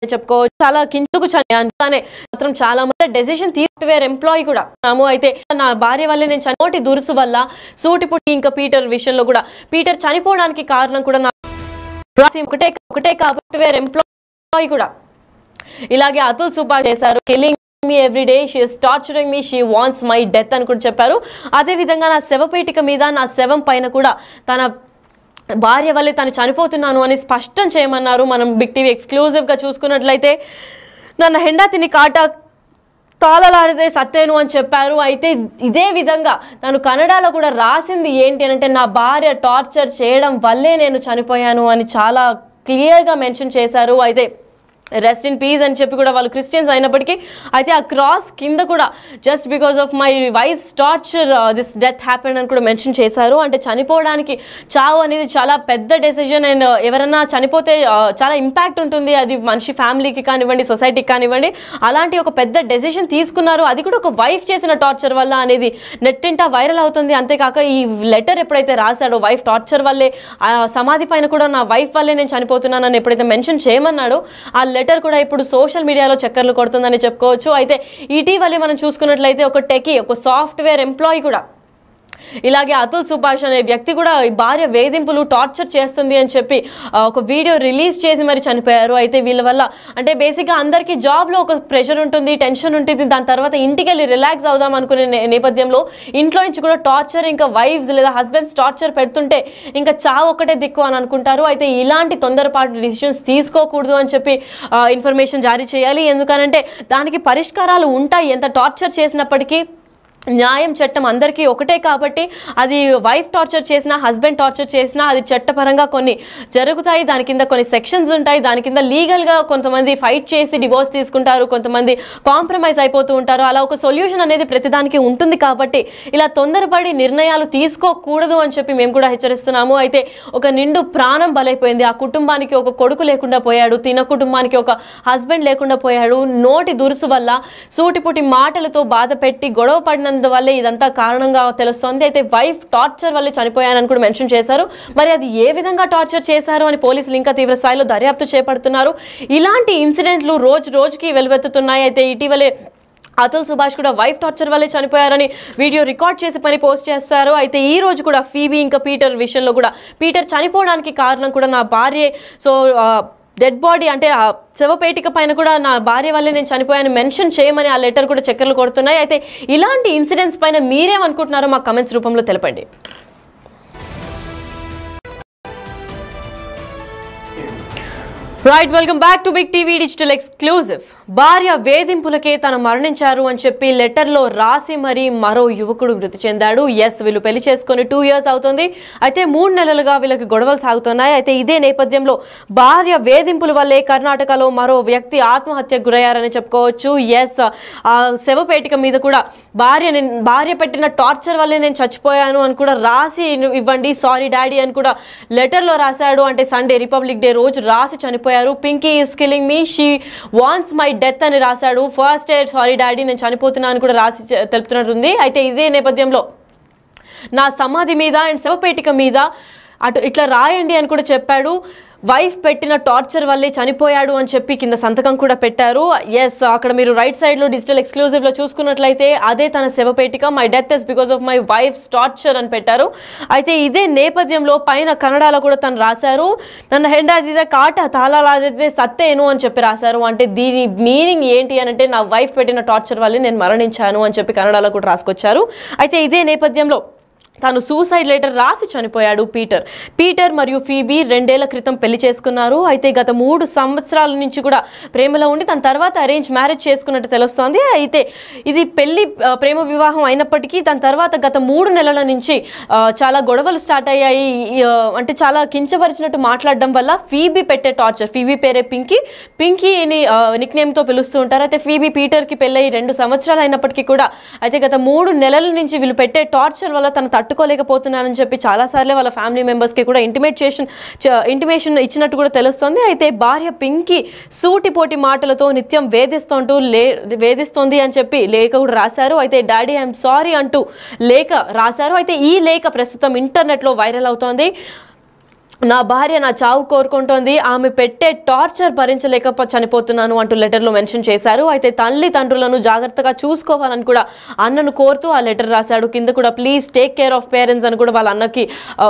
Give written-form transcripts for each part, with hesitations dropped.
చెప్పుకోవచ్చు. చాలా కిందకు అంతానే మాత్రం చాలా మంది డెసిషన్ సాఫ్ట్వేర్ ఎంప్లాయీ కూడా అయితే నా భార్య వల్లే నేను నోటి దురుసు వల్ల సూటిపుట్టి ఇంకా పీటర్ విషయంలో కూడా పీటర్ చనిపోవడానికి కారణం కూడా నా ఒకటే సాఫ్ట్వేర్ ఎంప్లాయీ కూడా ఇలాగే అతుల్ సుభాష్ చేశారు. Killing me every day, she is torturing me, she wants my death అని కూడా చెప్పారు. అదే విధంగా నా శవపేటిక మీద నా శవం పైన కూడా తన భార్య వల్లే తను చనిపోతున్నాను అని స్పష్టం చేయమన్నారు. మనం బిగ్ టీవీ ఎక్స్క్లూజివ్గా చూసుకున్నట్లయితే నన్ను హెండాతిని కాటా తాళలాడితే సత్తేను అని చెప్పారు. అయితే ఇదే విధంగా తను కన్నడలో కూడా రాసింది ఏంటి అంటే నా భార్య టార్చర్ చేయడం వల్లే నేను చనిపోయాను అని చాలా క్లియర్గా మెన్షన్ చేశారు. అయితే రెస్ట్ ఇన్ పీస్ అని చెప్పి కూడా వాళ్ళు క్రిస్టియన్స్ అయినప్పటికీ అయితే ఆ క్రాస్ కింద కూడా just because of my wife's torture this death happen అని కూడా మెన్షన్ చేశారు. అంటే చనిపోవడానికి చావు అనేది చాలా పెద్ద డెసిజన్ అండ్ ఎవరైనా చనిపోతే చాలా ఇంపాక్ట్ ఉంటుంది. అది మనిషి ఫ్యామిలీకి కానివ్వండి, సొసైటీకి కానివ్వండి, అలాంటి ఒక పెద్ద డెసిషన్ తీసుకున్నారు. అది కూడా ఒక వైఫ్ చేసిన టార్చర్ వల్ల అనేది నెట్టింటా వైరల్ అవుతుంది. అంతేకాక ఈ లెటర్ ఎప్పుడైతే రాశాడో వైఫ్ టార్చర్ వల్లే సమాధి పైన కూడా నా వైఫ్ వల్లే నేను చనిపోతున్నానని ఎప్పుడైతే మెన్షన్ చేయమన్నాడో ఆ లెటర్ కూడా ఇప్పుడు సోషల్ మీడియాలో చక్కర్లు కొడుతుందని చెప్పుకోవచ్చు. అయితే ఇటీవలే మనం చూసుకున్నట్లయితే ఒక సాఫ్ట్వేర్ ఎంప్లాయీ కూడా ఇలాగే అతుల్ సుభాష్ అనే వ్యక్తి కూడా భార్య వేధింపులు టార్చర్ చేస్తుంది అని చెప్పి ఒక వీడియో రిలీజ్ చేసి మరి చనిపోయారు. అయితే వీళ్ళ వల్ల అంటే బేసిక్గా అందరికీ జాబ్లో ఒక ప్రెషర్ ఉంటుంది, టెన్షన్ ఉంటుంది. దాని తర్వాత ఇంటికి వెళ్ళి రిలాక్స్ అవుదాం అనుకునే నేపథ్యంలో ఇంట్లో నుంచి కూడా టార్చర్, ఇంకా వైఫ్స్ లేదా హస్బెండ్స్ టార్చర్ పెడుతుంటే ఇంకా చావు ఒక్కటే దిక్కు అని అనుకుంటారు. అయితే ఇలాంటి తొందరపాటు డిసిషన్స్ తీసుకోకూడదు అని చెప్పి ఇన్ఫర్మేషన్ జారీ చేయాలి. ఎందుకనంటే దానికి పరిష్కారాలు ఉంటాయి. ఎంత టార్చర్ చేసినప్పటికీ న్యాయం చట్టం అందరికీ ఒకటే కాబట్టి అది వైఫ్ టార్చర్ చేసినా హస్బెండ్ టార్చర్ చేసినా అది చట్టపరంగా కొన్ని జరుగుతాయి. దాని కింద కొన్ని సెక్షన్స్ ఉంటాయి. దాని కింద లీగల్గా కొంతమంది ఫైట్ చేసి డివోర్స్ తీసుకుంటారు, కొంతమంది కాంప్రమైజ్ అయిపోతూ ఉంటారు. అలా ఒక సొల్యూషన్ అనేది ప్రతిదానికి ఉంటుంది. కాబట్టి ఇలా తొందరపడి నిర్ణయాలు తీసుకోకూడదు అని చెప్పి మేము కూడా హెచ్చరిస్తున్నాము. అయితే ఒక నిండు ప్రాణం బలైపోయింది. ఆ కుటుంబానికి ఒక కొడుకు లేకుండా పోయాడు, తిన కుటుంబానికి ఒక హస్బెండ్ లేకుండా పోయాడు. నోటి దురుసు వల్ల సూటిపుటి మాటలతో బాధ పెట్టి గొడవ పడిన వల్లే ఇదంతా కారణంగా తెలుస్తోంది. అయితే వైఫ్ టార్చర్ వల్లే చనిపోయానని కూడా మెన్షన్ చేశారు. మరి అది ఏ విధంగా టార్చర్ చేశారు అని పోలీసులు ఇంకా తీవ్ర స్థాయిలో దర్యాప్తు చేపడుతున్నారు. ఇలాంటి ఇన్సిడెంట్లు రోజు రోజుకి వెలువెత్తుతున్నాయి. అయితే ఇటీవలే అతుల్ సుభాష్ కూడా వైఫ్ టార్చర్ వల్లే చనిపోయారని వీడియో రికార్డ్ చేసి పని పోస్ట్ చేస్తారు. అయితే ఈ రోజు కూడా ఫీబీ ఇంకా పీటర్ విషయంలో కూడా పీటర్ చనిపోవడానికి కారణం కూడా నా భార్యే, సో డెడ్ బాడీ అంటే ఆ శవపేటిక పైన కూడా నా భార్య వల్లే నేను చనిపోయాను మెన్షన్ చేయమని ఆ లెటర్ కూడా చక్కర్లు కొడుతున్నాయి. అయితే ఇలాంటి ఇన్సిడెంట్స్ పైన మీరేమనుకుంటున్నారో మా కమెంట్స్ రూపంలో తెలపండి. Right, welcome back to big TV digital exclusive. భార్య వేధింపులకే తను మరణించారు అని చెప్పి లెటర్లో రాసి మరి మరో యువకుడు మృతి చెందాడు. ఎస్, వీళ్ళు పెళ్లి చేసుకుని 2 years అవుతుంది. అయితే 3 నెలలుగా వీళ్ళకి గొడవలు సాగుతున్నాయి. అయితే ఇదే నేపథ్యంలో భార్య వేధింపుల వల్లే కర్ణాటకలో మరో వ్యక్తి ఆత్మహత్యకు గురయ్యారని చెప్పుకోవచ్చు. ఎస్, ఆ శవపేటిక మీద కూడా భార్య పెట్టిన టార్చర్ వల్లే నేను చచ్చిపోయాను అని కూడా రాసి ఇవ్వండి, సారీ డాడీ అని కూడా లెటర్లో రాశాడు. అంటే సండే రిపబ్లిక్ డే రోజు రాసి చనిపోయారు. Pinky is killing me, she wants my death అని రాశాడు. ఫస్ట్ డే సారీ డాడీ నేను చనిపోతున్నా అని కూడా రాసి తెలుపుతున్నట్టుంది. అయితే ఇదే నేపథ్యంలో నా సమాధి మీద అండ్ శవపేటిక మీద అటు ఇట్లా రాయండి అని కూడా చెప్పాడు. వైఫ్ పెట్టిన టార్చర్ వల్లే చనిపోయాడు అని చెప్పి కింద సంతకం కూడా పెట్టారు. ఎస్, అక్కడ మీరు రైట్ సైడ్లో డిజిటల్ ఎక్స్క్లూజివ్లో చూసుకున్నట్లయితే అదే తన శవపేటిక, my death is because of my wife's torture అని పెట్టారు. అయితే ఇదే నేపథ్యంలో పైన కన్నడలో కూడా తను రాశారు, నన్ను హెండాదిదే కాట తాళాలాదితే సత్తేను అని చెప్పి రాశారు. అంటే దీని మీనింగ్ ఏంటి అని అంటే నా వైఫ్ పెట్టిన టార్చర్ వల్లే నేను మరణించాను అని చెప్పి కన్నడలో కూడా రాసుకొచ్చారు. అయితే ఇదే నేపథ్యంలో తను సూసైడ్ లెటర్ రాసి చనిపోయాడు పీటర్ మరియు ఫీబీ 2 ఏళ్ల క్రితం పెళ్లి చేసుకున్నారు. అయితే గత 3 సంవత్సరాల నుంచి కూడా ప్రేమలో ఉండి తన తర్వాత అరేంజ్ మ్యారేజ్ చేసుకున్నట్టు తెలుస్తోంది. అయితే ఇది ప్రేమ వివాహం అయినప్పటికీ తన తర్వాత గత 3 నెలల నుంచి చాలా గొడవలు స్టార్ట్ అయ్యాయి. అంటే చాలా కించపరిచినట్టు మాట్లాడడం వల్ల ఫీబీ పెట్టే టార్చర్, ఫీబీ పేరే పింకీని నిక్ నేమ్తో పిలుస్తూ ఉంటారు. అయితే ఫీబీ పీటర్కి పెళ్ళయి 2 సంవత్సరాలు అయినప్పటికీ కూడా అయితే గత 3 నెలల నుంచి వీళ్ళు పెట్టే టార్చర్ వల్ల తన తట్టుకోలేకపోతున్నానని చెప్పి చాలాసార్లు వాళ్ళ ఫ్యామిలీ మెంబర్స్కి కూడా ఇంటిమేషన్ ఇచ్చినట్టు కూడా తెలుస్తుంది. అయితే భార్య పింకీ సూటిపోటి మాటలతో నిత్యం వేధిస్తోంది అని చెప్పి లేఖ కూడా రాశారు. అయితే డాడీ ఐఎమ్ సారీ అంటూ లేఖ రాశారు. అయితే ఈ లేఖ ప్రస్తుతం ఇంటర్నెట్లో వైరల్ అవుతోంది. నా భార్య నా చావు కోరుకుంటోంది, ఆమె పెట్టే టార్చర్ భరించలేక చనిపోతున్నాను అంటూ లెటర్లో మెన్షన్ చేశారు. అయితే తల్లిదండ్రులను జాగ్రత్తగా చూసుకోవాలని కూడా అన్నను కోరుతూ ఆ లెటర్ రాశాడు. కింద కూడా please take care of parents అని కూడా వాళ్ళ అన్నకి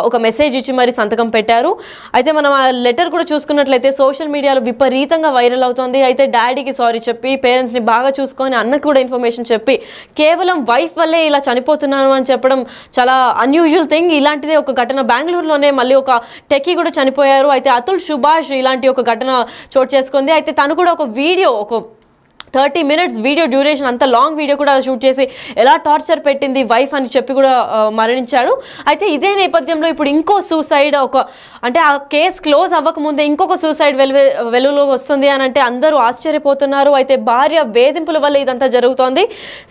ఒక మెసేజ్ ఇచ్చి మరి సంతకం పెట్టారు. అయితే మనం ఆ లెటర్ కూడా చూసుకున్నట్లయితే సోషల్ మీడియాలో విపరీతంగా వైరల్ అవుతోంది. అయితే డాడీకి సారీ చెప్పి పేరెంట్స్ని బాగా చూసుకొని అన్నకు కూడా ఇన్ఫర్మేషన్ చెప్పి కేవలం వైఫ్ వల్లే ఇలా చనిపోతున్నాను అని చెప్పడం చాలా అన్యూజువల్ థింగ్. ఇలాంటిదే ఒక ఘటన బెంగళూరులోనే మళ్ళీ ఒక టెక్కీ కూడా చనిపోయారు. అయితే అతుల్ సుభాష్ ఇలాంటి ఒక ఘటన చోటు చేసుకుంది. అయితే తను కూడా ఒక వీడియో, ఒక 30 minutes వీడియో డ్యూరేషన్, అంత లాంగ్ వీడియో కూడా షూట్ చేసి ఎలా టార్చర్ పెట్టింది వైఫ్ అని చెప్పి కూడా మరణించాడు. అయితే ఇదే నేపథ్యంలో ఇప్పుడు ఇంకో సూసైడ్, అంటే ఆ కేసు క్లోజ్ అవ్వకముందే ఇంకొక సూసైడ్ వెలుగులోకి వస్తుంది అని అంటే అందరూ ఆశ్చర్యపోతున్నారు. అయితే భార్య వేధింపుల వల్ల ఇదంతా జరుగుతోంది.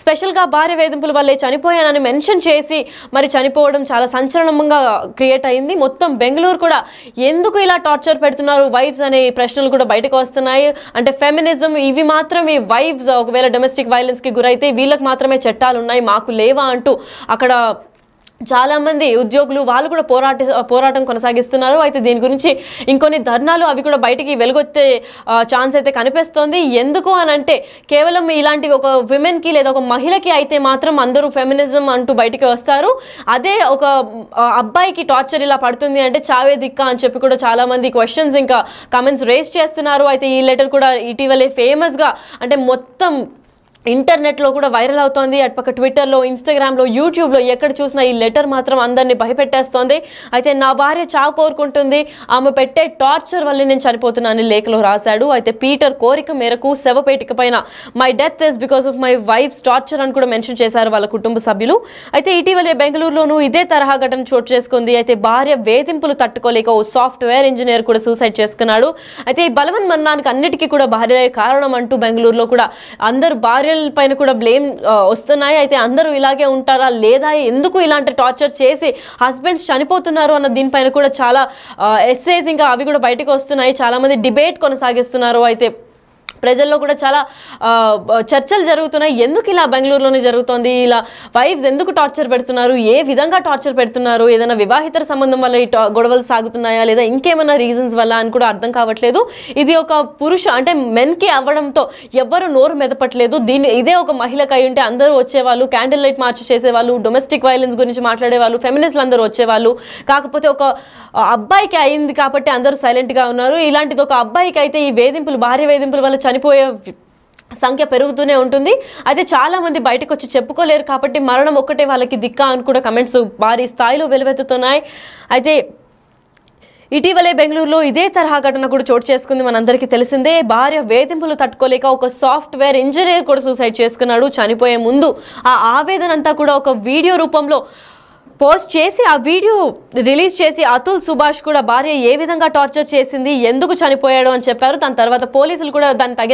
స్పెషల్గా భార్య వేధింపుల వల్లే చనిపోయానని మెన్షన్ చేసి మరి చనిపోవడం చాలా సంచలనంగా క్రియేట్ అయింది. మొత్తం బెంగళూరు కూడా ఎందుకు ఇలా టార్చర్ పెడుతున్నారు వైఫ్స్ అనే ప్రశ్నలు కూడా బయటకు వస్తున్నాయి. అంటే ఫెమినిజం ఇవి మాత్రమే, వైఫ్స్ ఒకవేళ డొమెస్టిక్ వైలెన్స్ కి గురైతే వీళ్ళకి మాత్రమే చట్టాలు ఉన్నాయి, మాకు లేవా అంటూ అక్కడ చాలా మంది ఉద్యోగులు వాళ్ళు కూడా పోరాటం కొనసాగిస్తున్నారు. అయితే దీని గురించి ఇంకొన్ని ధర్నాలు అవి కూడా బయటికి వెలుగొచ్చే ఛాన్స్ అయితే కనిపిస్తోంది. ఎందుకు అని అంటే కేవలం ఇలాంటి ఒక విమెన్కి లేదా ఒక మహిళకి అయితే మాత్రం అందరూ ఫెమినిజం అంటూ బయటికి వస్తారు. అదే ఒక అబ్బాయికి టార్చర్ ఇలా పడుతుంది అంటే చావే దిక్కా అని చెప్పి కూడా చాలా మంది క్వశ్చన్స్ ఇంకా కమెంట్స్ రేస్ చేస్తున్నారు. అయితే ఈ లెటర్ కూడా ఇటీవలే ఫేమస్గా, అంటే మొత్తం ఇంటర్నెట్లో కూడా వైరల్ అవుతోంది. అటుపక్క ట్విట్టర్లో, ఇన్స్టాగ్రామ్లో, యూట్యూబ్లో ఎక్కడ చూసినా ఈ లెటర్ మాత్రం అందరినీ భయపెట్టేస్తోంది. అయితే నా భార్య చావు కోరుకుంటుంది, ఆమె పెట్టే టార్చర్ వల్ల నేను చనిపోతున్నానని లేఖలో రాశాడు. అయితే పీటర్ కోరిక మేరకు శవపేటిక పైన my death is because of my wife's torture అని కూడా మెన్షన్ చేశారు వాళ్ళ కుటుంబ సభ్యులు. అయితే ఇటీవలే బెంగళూరులోనూ ఇదే తరహా ఘటన చోటు చేసుకుంది. అయితే భార్య వేధింపులు తట్టుకోలేక ఓ సాఫ్ట్వేర్ ఇంజనీర్ కూడా సూసైడ్ చేసుకున్నాడు. అయితే ఈ బలవన్ మరణానికి అన్నిటికీ కూడా భార్య కారణం అంటూ బెంగళూరులో కూడా అందరూ భార్య పైన కూడా బ్లేమ్ వస్తున్నాయి. అయితే అందరూ ఇలాగే ఉంటారా లేదా, ఎందుకు ఇలాంటి టార్చర్ చేసి హస్బెండ్స్ చనిపోతున్నారు అన్న దీనిపైన కూడా చాలా ఎస్సేస్ ఇంకా అవి కూడా బయటకు వస్తున్నాయి. చాలా మంది డిబేట్ కొనసాగిస్తున్నారు. అయితే ప్రజల్లో కూడా చాలా చర్చలు జరుగుతున్నాయి. ఎందుకు ఇలా బెంగళూరులోనే జరుగుతోంది, ఇలా వైఫ్స్ ఎందుకు టార్చర్ పెడుతున్నారు, ఏ విధంగా టార్చర్ పెడుతున్నారు, ఏదైనా వివాహితర సంబంధం వల్ల ఈ గొడవలు సాగుతున్నాయా లేదా ఇంకేమైనా రీజన్స్ వల్ల అని కూడా అర్థం కావట్లేదు. ఇది ఒక అంటే మెన్కి అవ్వడంతో ఎవ్వరు నోరు మెదపట్లేదు. ఇదే ఒక మహిళకి అయి ఉంటే అందరూ వచ్చేవాళ్ళు, క్యాండిల్ లైట్ మార్చ్ చేసేవాళ్ళు, డొమెస్టిక్ వైలెన్స్ గురించి మాట్లాడేవాళ్ళు, ఫెమినిస్టులు అందరూ వచ్చేవాళ్ళు. కాకపోతే ఒక అబ్బాయికి అయింది కాబట్టి అందరూ సైలెంట్గా ఉన్నారు. ఇలాంటిది ఒక అబ్బాయికి అయితే ఈ వేధింపులు, భార్య వేధింపుల వల్ల చనిపోయే సంఖ్య పెరుగుతూనే ఉంటుంది. అయితే చాలా మంది బయటకు వచ్చి చెప్పుకోలేరు కాబట్టి మరణం ఒక్కటే వాళ్ళకి దిక్కా అని కూడా కమెంట్స్ భారీ స్థాయిలో వెలువెత్తుతున్నాయి. అయితే ఇటీవలే బెంగళూరులో ఇదే తరహా ఘటన కూడా చోటు చేసుకుంది. మనందరికీ తెలిసిందే. భార్య వేధింపులు తట్టుకోలేక ఒక సాఫ్ట్వేర్ ఇంజనీర్ కూడా సూసైడ్ చేసుకున్నాడు. చనిపోయే ముందు ఆ ఆవేదన అంతా కూడా ఒక వీడియో రూపంలో పోస్ట్ చేసి ఆ వీడియో రిలీజ్ చేసి అతుల్ సుభాష్ కూడా భార్య ఏ విధంగా టార్చర్ చేసింది, ఎందుకు చనిపోయాడు అని చెప్పారు. దాని తర్వాత పోలీసులు కూడా దాని తగిన